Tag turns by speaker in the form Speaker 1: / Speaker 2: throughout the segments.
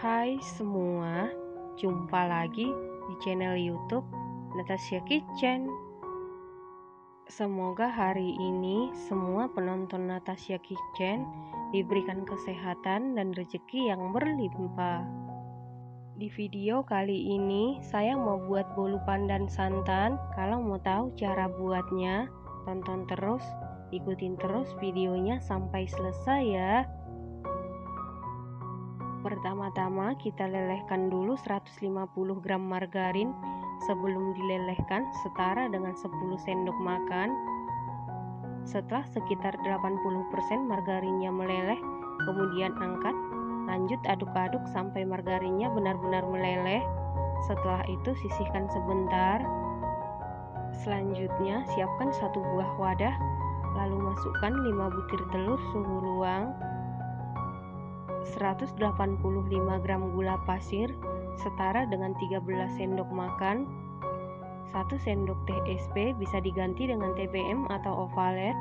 Speaker 1: Hai semua, jumpa lagi di channel YouTube Natasha Kitchen. Semoga hari ini semua penonton Natasha Kitchen diberikan kesehatan dan rezeki yang berlimpah. Di video kali ini saya mau buat bolu pandan santan. Kalau mau tahu cara buatnya, tonton terus, ikutin terus videonya sampai selesai ya. Pertama-tama kita lelehkan dulu 150 gram margarin. Sebelum dilelehkan setara dengan 10 sendok makan. Setelah sekitar 80% margarinnya meleleh, kemudian angkat. Lanjut aduk-aduk sampai margarinnya benar-benar meleleh. Setelah itu sisihkan sebentar. Selanjutnya siapkan satu buah wadah, lalu masukkan 5 butir telur suhu ruang, 185 gram gula pasir setara dengan 13 sendok makan, 1 sendok teh SP bisa diganti dengan TBM atau ovalet,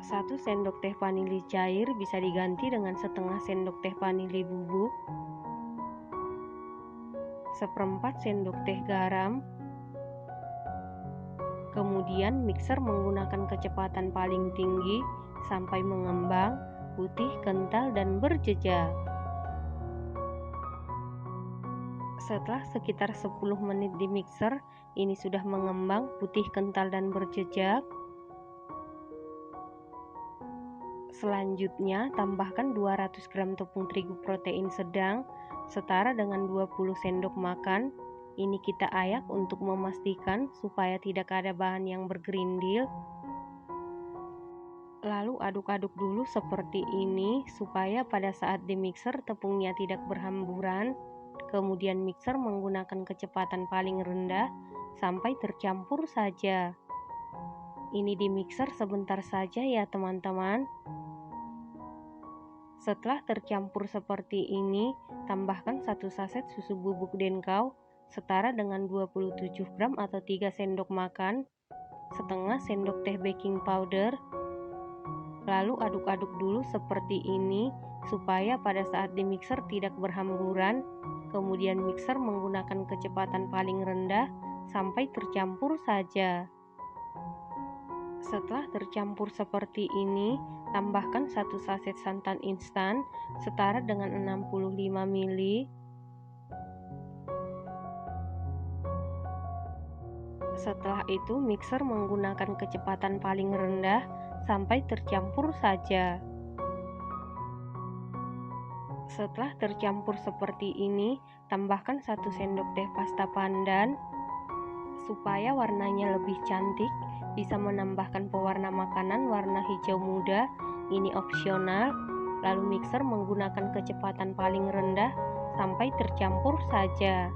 Speaker 1: 1 sendok teh vanili cair bisa diganti dengan setengah sendok teh vanili bubuk, 1/4 sendok teh garam. Kemudian mixer menggunakan kecepatan paling tinggi sampai mengembang, putih, kental, dan berjejak. Setelah sekitar 10 menit di mixer, ini sudah mengembang, putih, kental, dan berjejak. Selanjutnya, tambahkan 200 gram tepung terigu protein sedang, setara dengan 20 sendok makan. Ini kita ayak untuk memastikan supaya tidak ada bahan yang bergerindil. Lalu aduk-aduk dulu seperti ini, supaya pada saat di mixer tepungnya tidak berhamburan. Kemudian mixer menggunakan kecepatan paling rendah sampai tercampur saja. Ini di mixer sebentar saja ya teman-teman. Setelah tercampur seperti ini, tambahkan 1 saset susu bubuk denkau setara dengan 27 gram atau 3 sendok makan, setengah sendok teh baking powder. Lalu aduk-aduk dulu seperti ini supaya pada saat di mixer tidak berhamburan. Kemudian mixer menggunakan kecepatan paling rendah sampai tercampur saja. Setelah tercampur seperti ini, tambahkan 1 saset santan instan setara dengan 65 ml. Setelah itu mixer menggunakan kecepatan paling rendah sampai tercampur saja. Setelah tercampur seperti ini, tambahkan 1 sendok teh pasta pandan supaya warnanya lebih cantik. Bisa menambahkan pewarna makanan warna hijau muda, ini opsional. Lalu mixer menggunakan kecepatan paling rendah sampai tercampur saja.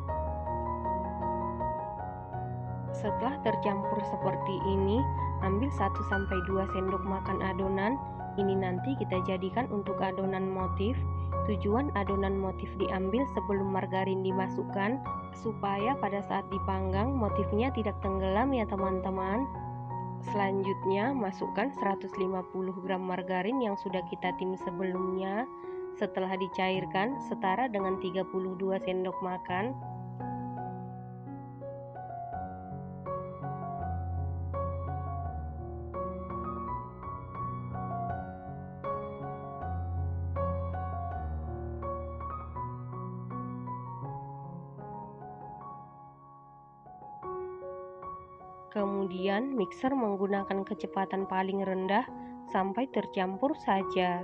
Speaker 1: Setelah tercampur seperti ini, ambil 1-2 sendok makan adonan. Ini nanti kita jadikan untuk adonan motif. Tujuan adonan motif diambil sebelum margarin dimasukkan, supaya pada saat dipanggang motifnya tidak tenggelam ya teman-teman. Selanjutnya masukkan 150 gram margarin yang sudah kita tim sebelumnya. Setelah dicairkan setara dengan 32 sendok makan. Kemudian mixer menggunakan kecepatan paling rendah sampai tercampur saja.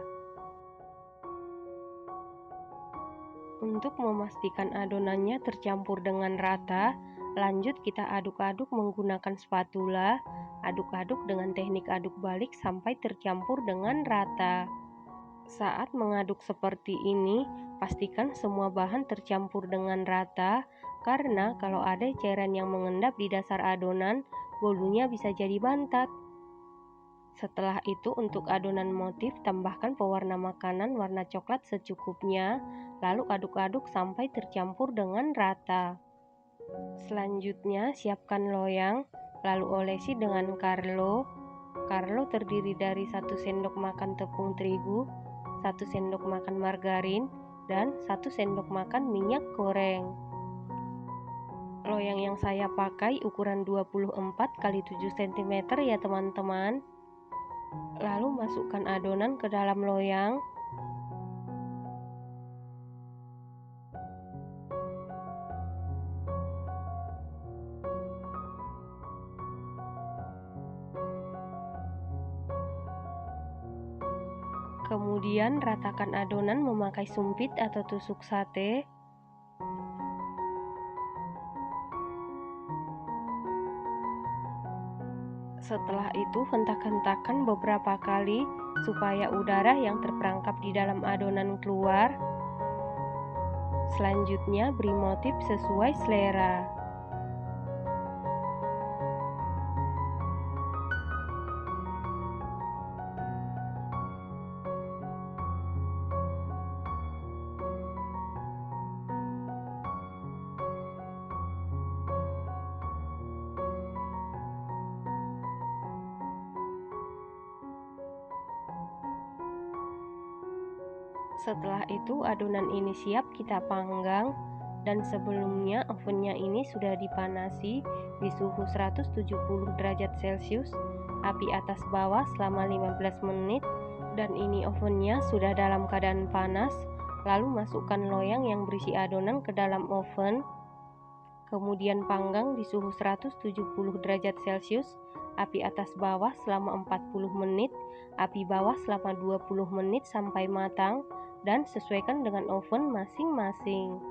Speaker 1: Untuk memastikan adonannya tercampur dengan rata, lanjut kita aduk-aduk menggunakan spatula. Aduk-aduk dengan teknik aduk balik sampai tercampur dengan rata. Saat mengaduk seperti ini, pastikan semua bahan tercampur dengan rata, karena kalau ada cairan yang mengendap di dasar adonan, bolunya bisa jadi bantat. Setelah itu untuk adonan motif, tambahkan pewarna makanan warna coklat secukupnya, lalu aduk-aduk sampai tercampur dengan rata. Selanjutnya siapkan loyang, lalu olesi dengan Carlo. Carlo terdiri dari 1 sendok makan tepung terigu, 1 sendok makan margarin. dan 1 sendok makan minyak goreng. Loyang yang saya pakai ukuran 24 x 7 cm ya teman-teman. Lalu masukkan adonan ke dalam loyang. Kemudian ratakan adonan memakai sumpit atau tusuk sate. Setelah itu hentak-hentakan beberapa kali supaya udara yang terperangkap di dalam adonan keluar. Selanjutnya beri motif sesuai selera. Setelah itu adonan ini siap kita panggang, dan sebelumnya ovennya ini sudah dipanasi di suhu 170 derajat Celcius, api atas bawah selama 15 menit, dan ini ovennya sudah dalam keadaan panas. Lalu masukkan loyang yang berisi adonan ke dalam oven, kemudian panggang di suhu 170 derajat Celcius, api atas bawah selama 40 menit, api bawah selama 20 menit sampai matang, dan sesuaikan dengan oven masing-masing.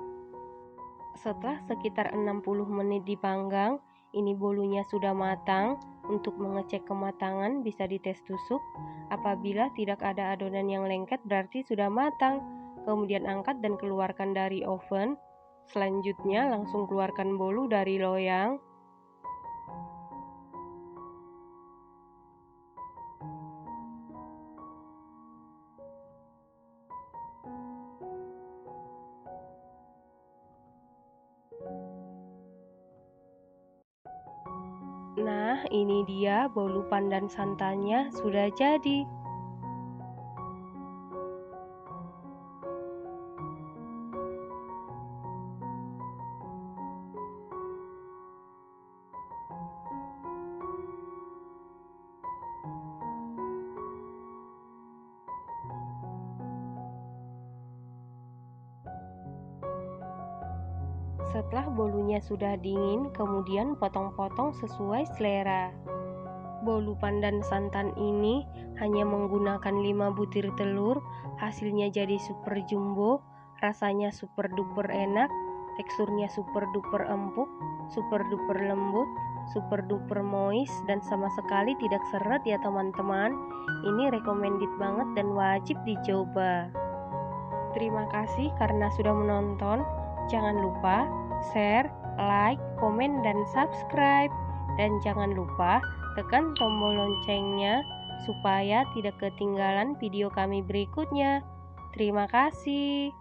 Speaker 1: Setelah sekitar 60 menit dipanggang, ini bolunya sudah matang. Untuk mengecek kematangan bisa dites tusuk. Apabila tidak ada adonan yang lengket berarti sudah matang. Kemudian angkat dan keluarkan dari oven. Selanjutnya langsung keluarkan bolu dari loyang. Nah, ini dia bolu pandan santannya sudah jadi. Setelah bolunya sudah dingin, kemudian potong-potong sesuai selera. Bolu pandan santan ini hanya menggunakan 5 butir telur, hasilnya jadi super jumbo, rasanya super duper enak, teksturnya super duper empuk, super duper lembut, super duper moist, dan sama sekali tidak seret ya teman-teman. Ini recommended banget dan wajib dicoba. Terima kasih karena sudah menonton. Jangan lupa share, like, komen, dan subscribe. Dan jangan lupa tekan tombol loncengnya supaya tidak ketinggalan video kami berikutnya. Terima kasih.